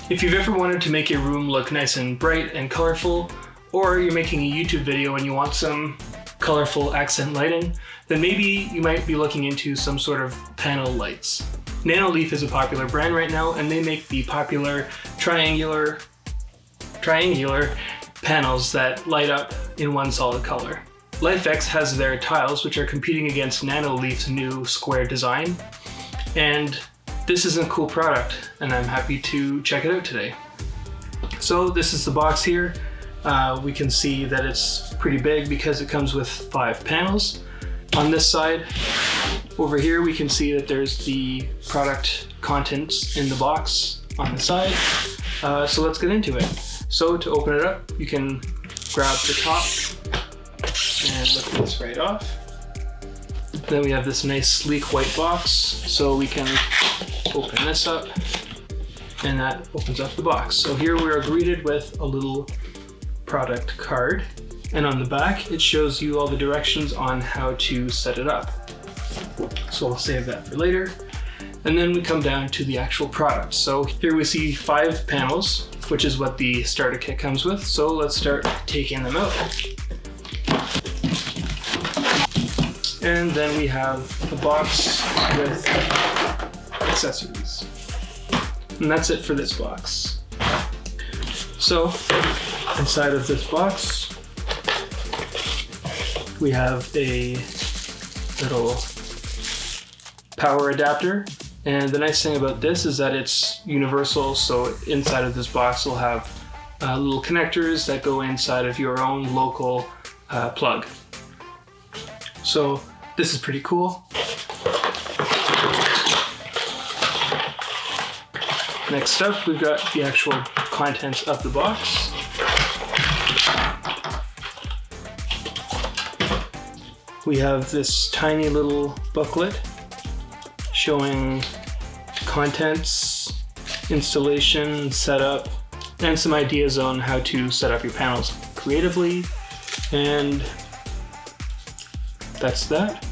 If you've ever wanted to make your room look nice and bright and colorful, or you're making a YouTube video and you want some colorful accent lighting, then maybe you might be looking into some sort of panel lights. Nanoleaf is a popular brand right now, and they make the popular triangular panels that light up in one solid color. LIFX has their tiles, which are competing against Nanoleaf's new square design, and this is a cool product, and I'm happy to check it out today. So this is the box here. We can see that it's pretty big because it comes with 5 panels. On this side, over here, we can see that there's the product contents in the box on the side. So let's get into it. So to open it up, you can grab the top and lift this right off. Then we have this nice sleek white box, so we can open this up, and that opens up the box. So here we are greeted with a little product card, and on the back it shows you all the directions on how to set it up. So I'll save that for later. And then we come down to the actual product. So here we see 5 panels, which is what the starter kit comes with. So let's start taking them out. And then we have a box with accessories. And that's it for this box. So inside of this box, we have a little power adapter. And the nice thing about this is that it's universal. So inside of this box, we'll have little connectors that go inside of your own local plug. So this is pretty cool. Next up, we've got the actual contents of the box. We have this tiny little booklet showing contents, installation, setup, and some ideas on how to set up your panels creatively. And that's that.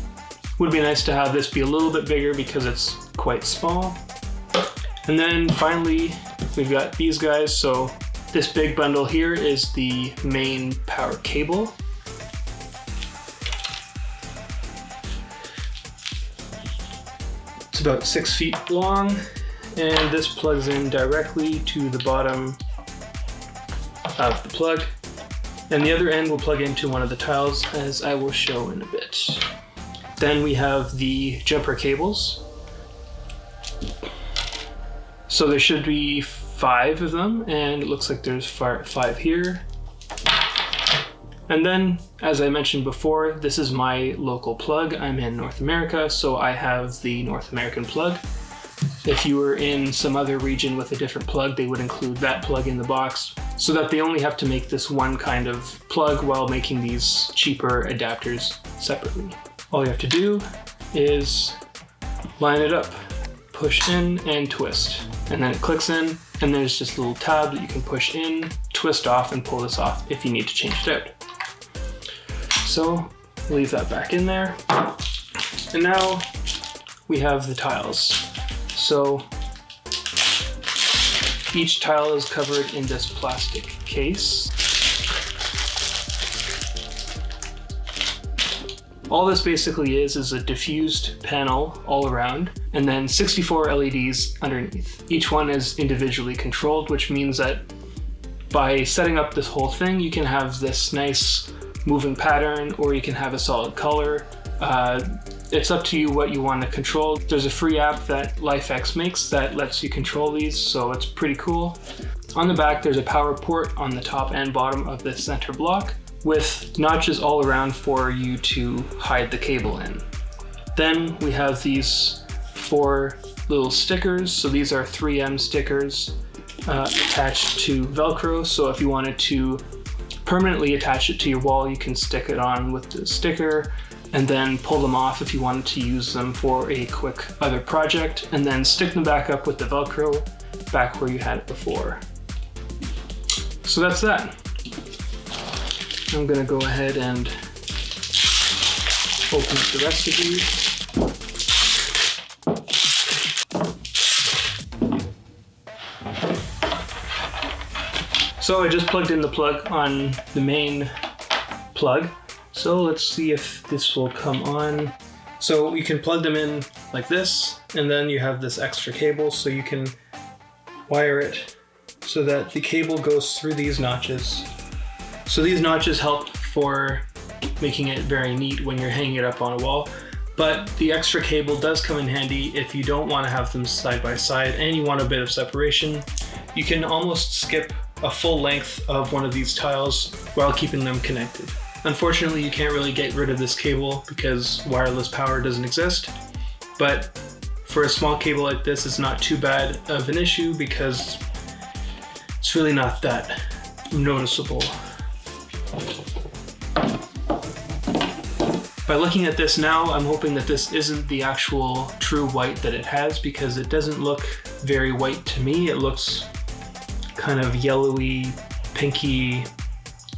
Would be nice to have this be a little bit bigger because it's quite small. And then finally, we've got these guys. So this big bundle here is the main power cable. It's about 6 feet long, and this plugs in directly to the bottom of the plug. And the other end will plug into one of the tiles, as I will show in a bit. Then we have the jumper cables. So there should be 5 of them, and it looks like there's 5 here. And then, as I mentioned before, this is my local plug. I'm in North America, so I have the North American plug. If you were in some other region with a different plug, they would include that plug in the box, so that they only have to make this one kind of plug while making these cheaper adapters separately. All you have to do is line it up, push in and twist, and then it clicks in, and there's just a little tab that you can push in, twist off, and pull this off if you need to change it out. So leave that back in there. And now we have the tiles. So each tile is covered in this plastic case. All this basically is a diffused panel all around, and then 64 LEDs underneath. Each one is individually controlled, which means that by setting up this whole thing, you can have this nice moving pattern, or you can have a solid color. It's up to you what you want to control. There's a free app that LIFX makes that lets you control these, so it's pretty cool. On the back, there's a power port on the top and bottom of the center block, with notches all around for you to hide the cable in. Then we have these 4 little stickers. So these are 3M stickers attached to Velcro. So if you wanted to permanently attach it to your wall, you can stick it on with the sticker and then pull them off if you wanted to use them for a quick other project, and then stick them back up with the Velcro back where you had it before. So that's that. I'm gonna go ahead and open up the rest of these. So I just plugged in the plug on the main plug. So let's see if this will come on. So you can plug them in like this, and then you have this extra cable, so you can wire it so that the cable goes through these notches. So these notches help for making it very neat when you're hanging it up on a wall. But the extra cable does come in handy if you don't want to have them side by side and you want a bit of separation. You can almost skip a full length of one of these tiles while keeping them connected. Unfortunately, you can't really get rid of this cable because wireless power doesn't exist, but for a small cable like this, it's not too bad of an issue because it's really not that noticeable. By looking at this now, I'm hoping that this isn't the actual true white that it has, because it doesn't look very white to me. It looks kind of yellowy, pinky.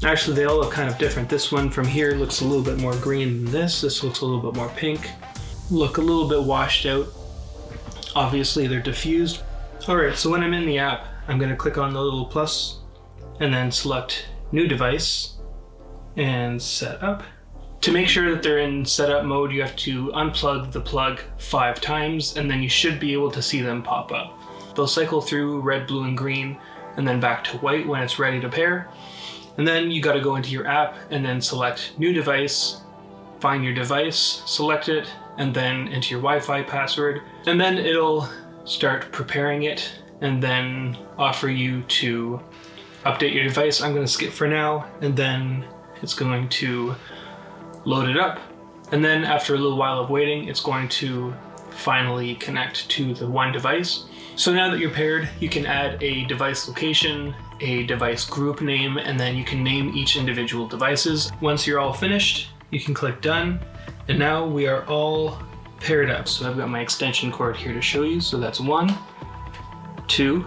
Actually, they all look kind of different. This one from here looks a little bit more green than this. This looks a little bit more pink. Look a little bit washed out. Obviously, they're diffused. All right, so when I'm in the app, I'm gonna click on the little plus and then select New Device and Set Up. To make sure that they're in setup mode, you have to unplug the plug 5 times, and then you should be able to see them pop up. They'll cycle through red, blue, and green, and then back to white when it's ready to pair. And then you gotta go into your app and then select New Device, find your device, select it, and then enter your Wi-Fi password. And then it'll start preparing it and then offer you to update your device. I'm gonna skip for now, and then it's going to load it up. And then after a little while of waiting, it's going to finally connect to the one device. So now that you're paired, you can add a device location, a device group name, and then you can name each individual devices. Once you're all finished, you can click done. And now we are all paired up. So I've got my extension cord here to show you. So that's 1, 2,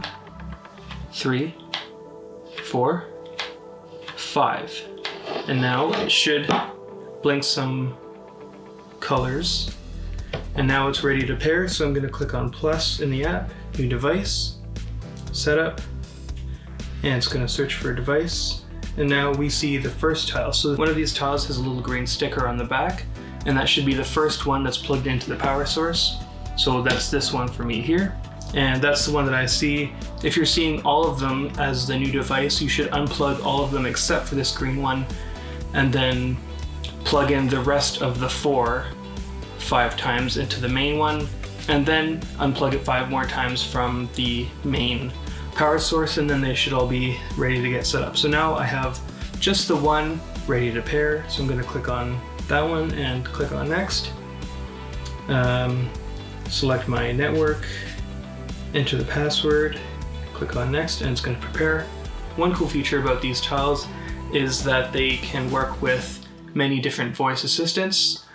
3, 4, 5. And now it should blink some colors, and now it's ready to pair. So I'm going to click on plus in the app, New Device, Setup, and it's going to search for a device. And now we see the first tile. So one of these tiles has a little green sticker on the back, and that should be the first one that's plugged into the power source. So that's this one for me here, and that's the one that I see. If you're seeing all of them as the new device, you should unplug all of them except for this green one, and then plug in the rest of the 4 5 times into the main one, and then unplug it 5 more times from the main power source, and then they should all be ready to get set up. So now I have just the one ready to pair, so I'm going to click on that one and click on next. Select my network, enter the password, click on next, and it's going to prepare. One cool feature about these tiles is that they can work with many different voice assistants.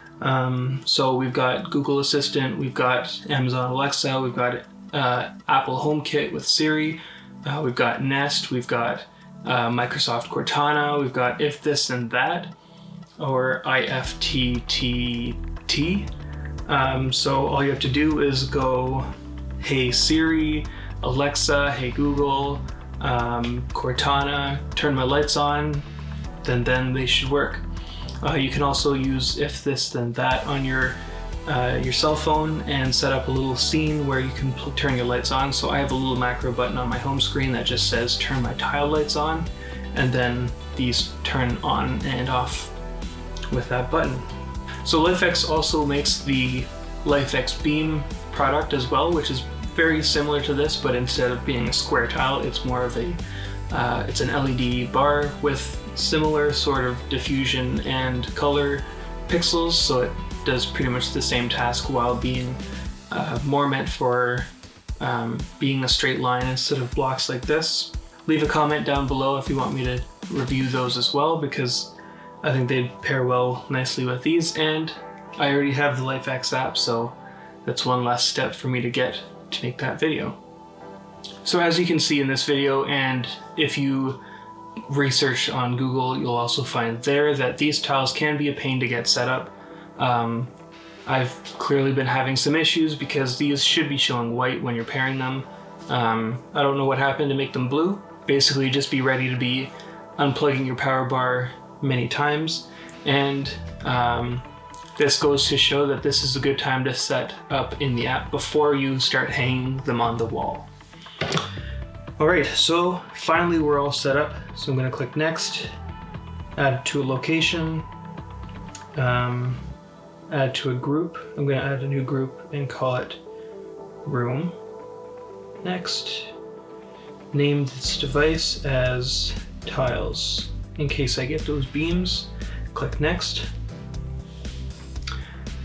So we've got Google Assistant, we've got Amazon Alexa, we've got Apple HomeKit with Siri, we've got Nest, we've got Microsoft Cortana, we've got If This Then That, or IFTTT. So all you have to do is go, Hey Siri, Alexa, Hey Google, Cortana, turn my lights on, then they should work. You can also use If This Then That on your cell phone and set up a little scene where you can turn your lights on. So I have a little macro button on my home screen that just says turn my tile lights on, and then these turn on and off with that button. So LIFX also makes the LIFX Beam product as well, which is very similar to this, but instead of being a square tile, it's more of a it's an LED bar with similar sort of diffusion and color pixels, so it does pretty much the same task while being more meant for being a straight line instead of blocks like this. Leave a comment down below if you want me to review those as well, because I think they'd pair well nicely with these, and I already have the LIFX app, so that's one less step for me to get to make that video. So as you can see in this video, and if you research on Google, you'll also find there that these tiles can be a pain to get set up. I've clearly been having some issues because these should be showing white when you're pairing them. I don't know what happened to make them blue, basically just be ready to be unplugging your power bar many times. And this goes to show that this is a good time to set up in the app before you start hanging them on the wall. All right, so finally we're all set up. So I'm going to click next, add to a location, add to a group. I'm going to add a new group and call it room. Next, name this device as tiles in case I get those beams. Click next.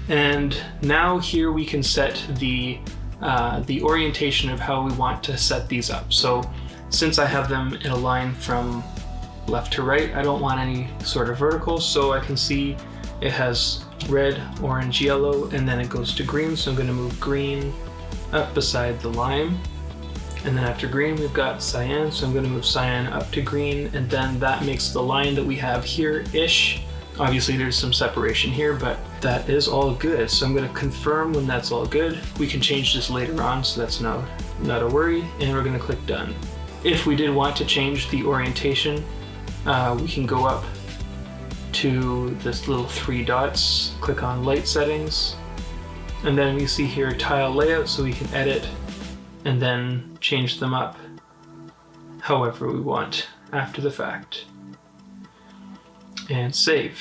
And now here we can set the orientation of how we want to set these up. So since I have them in a line from left to right, I don't want any sort of vertical, so I can see it has red, orange, yellow, and then it goes to green. So I'm going to move green up beside the lime. And then after green, we've got cyan. So I'm going to move cyan up to green, and then that makes the line that we have here-ish. Obviously there's some separation here, but that is all good. So I'm going to confirm when that's all good. We can change this later on, so that's not a worry. And we're going to click done. If we did want to change the orientation, we can go up to this little 3 dots, click on light settings, and then we see here tile layout, so we can edit and then change them up however we want after the fact. And save.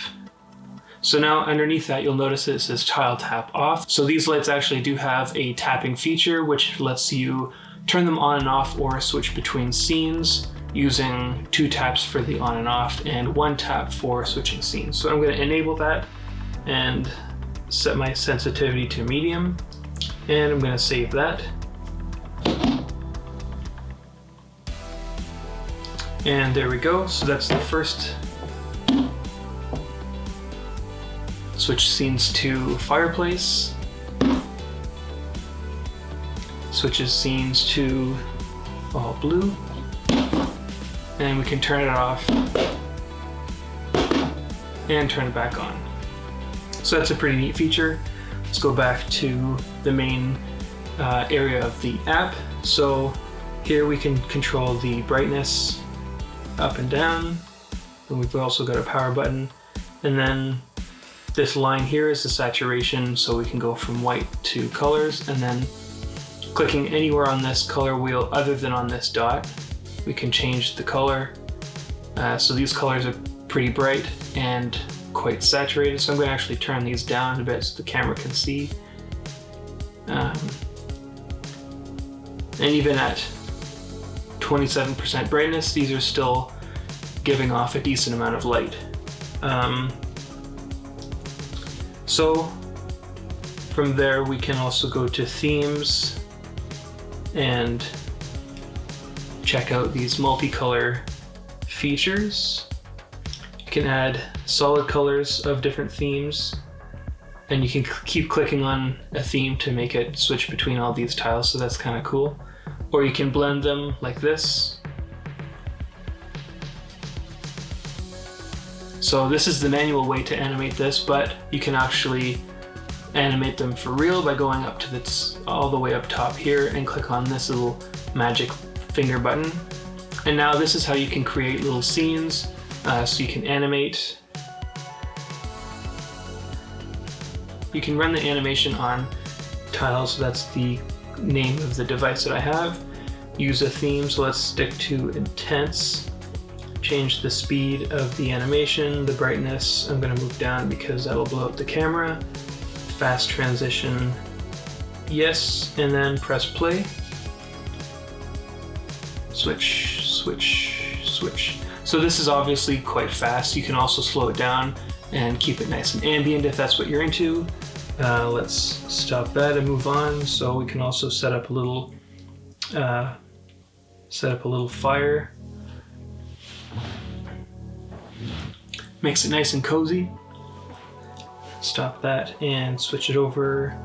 So now underneath that, you'll notice it says tile tap off. So these lights actually do have a tapping feature, which lets you turn them on and off or switch between scenes using 2 taps for the on and off and 1 tap for switching scenes. So I'm going to enable that and set my sensitivity to medium, and I'm going to save that. And there we go. So that's the first. Switch scenes to fireplace. Switches scenes to all blue. And we can turn it off and turn it back on. So that's a pretty neat feature. Let's go back to the main area of the app. So here we can control the brightness up and down. And we've also got a power button. And then this line here is the saturation, so we can go from white to colors, and then clicking anywhere on this color wheel other than on this dot, we can change the color. So these colors are pretty bright and quite saturated, so I'm going to actually turn these down a bit so the camera can see. And even at 27% brightness, these are still giving off a decent amount of light. So from there we can also go to themes and check out these multicolor features. You can add solid colors of different themes, and you can keep clicking on a theme to make it switch between all these tiles, so that's kind of cool. Or you can blend them like this. So this is the manual way to animate this, but you can actually animate them for real by going up to this, all the way up top here, and click on this little magic finger button. And now this is how you can create little scenes. So you can animate. You can run the animation on tiles, so that's the name of the device that I have. Use a theme, so let's stick to intense. Change the speed of the animation, the brightness, I'm going to move down because that'll blow up the camera. Fast transition, yes, and then press play. Switch, switch, switch. So this is obviously quite fast. You can also slow it down and keep it nice and ambient if that's what you're into. Let's stop that and move on. So we can also set up a little fire. Makes it nice and cozy. Stop that and switch it over.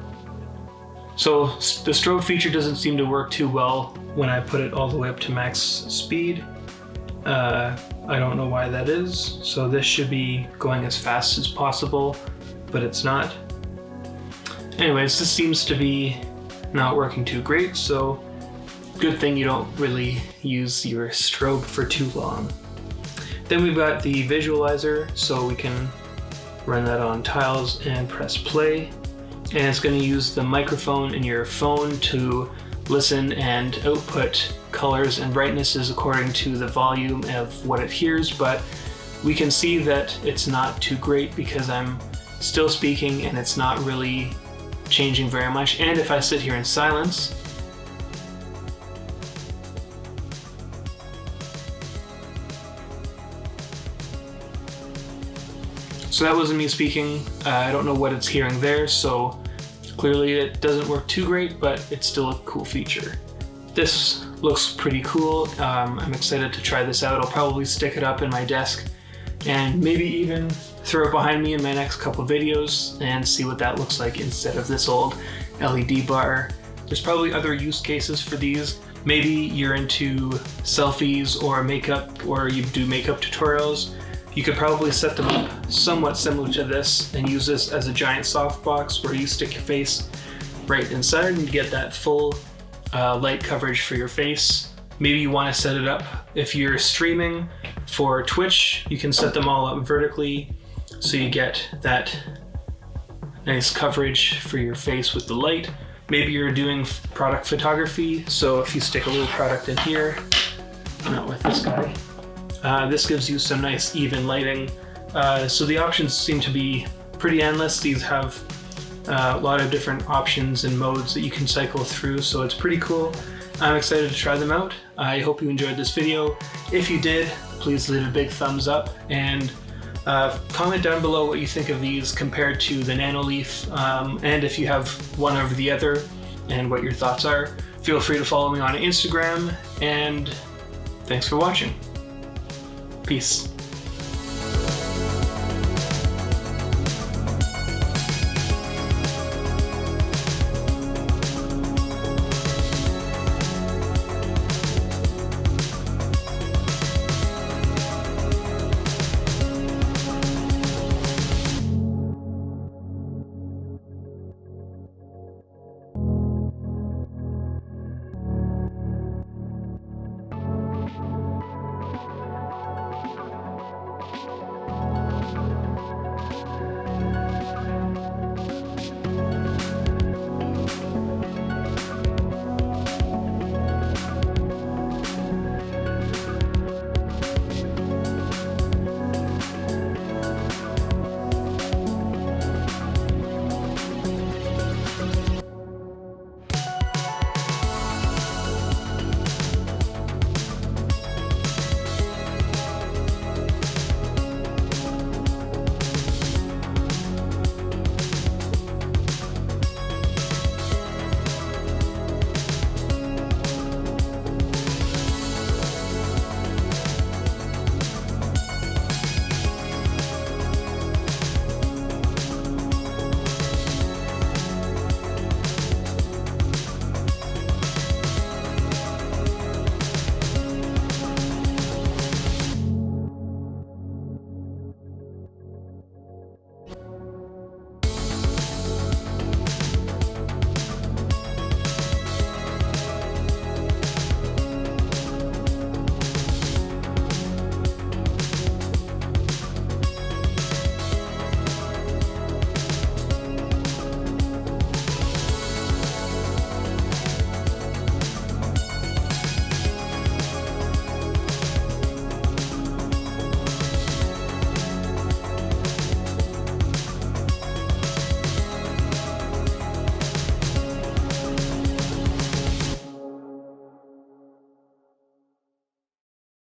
So the strobe feature doesn't seem to work too well when I put it all the way up to max speed. I don't know why that is. So this should be going as fast as possible, but it's not. Anyways, this seems to be not working too great, so Good thing you don't really use your strobe for too long. Then we've got the visualizer, so we can run that on tiles and press play. And it's going to use the microphone in your phone to listen and output colors and brightnesses according to the volume of what it hears, but we can see that it's not too great because I'm still speaking and it's not really changing very much. And if I sit here in silence, so that wasn't me speaking. I don't know what it's hearing there, so clearly it doesn't work too great, but it's still a cool feature. This looks pretty cool. I'm excited to try this out. I'll probably stick it up in my desk and maybe even throw it behind me in my next couple of videos and see what that looks like instead of this old LED bar. There's probably other use cases for these. Maybe you're into selfies or makeup, or you do makeup tutorials. You could probably set them up somewhat similar to this and use this as a giant softbox where you stick your face right inside and get that full light coverage for your face. Maybe you want to set it up if you're streaming for Twitch. You can set them all up vertically so you get that nice coverage for your face with the light. Maybe you're doing product photography, so if you stick a little product in here, not with this guy, this gives you some nice even lighting. So the options seem to be pretty endless. These have a lot of different options and modes that you can cycle through, so it's pretty cool. I'm excited to try them out. I hope you enjoyed this video. If you did, please leave a big thumbs up and comment down below what you think of these compared to the Nanoleaf, and if you have one over the other and what your thoughts are. Feel free to follow me on Instagram, and thanks for watching. Peace.